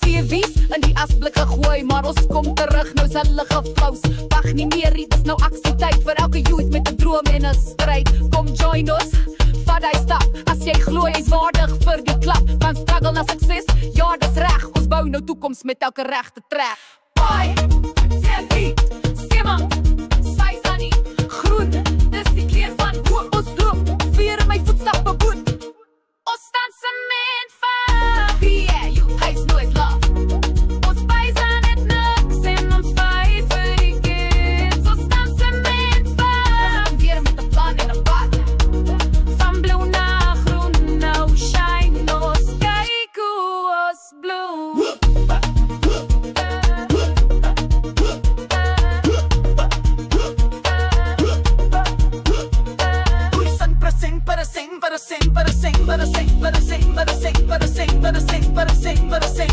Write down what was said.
TV's in die asblik gegooi, maar ons kom terug, nou is hulle geflous. Wag nie meer, dit is nou aksietyd vir elke youth met 'n droom en 'n stryd. Kom join ons, vat hy stap, as jy glo jy's waardig vir die klap. Van struggle na sukses, ja dis reg, ons bou nou toekoms met elke regte trek. Pai, Selfie, Skema, Saisani, groen, dis die kleur van hoop. Ons loop, vier in my voetstappe boet. Ons staan sement vir PAU, hy's nooit love. Ons by's aan het niks en ons fight vir die kids. Ons staan sement vir weer met 'n plan en 'n pad. Van blauw na groen, nou shine ons, kyk hoe ons bloem. But a sing,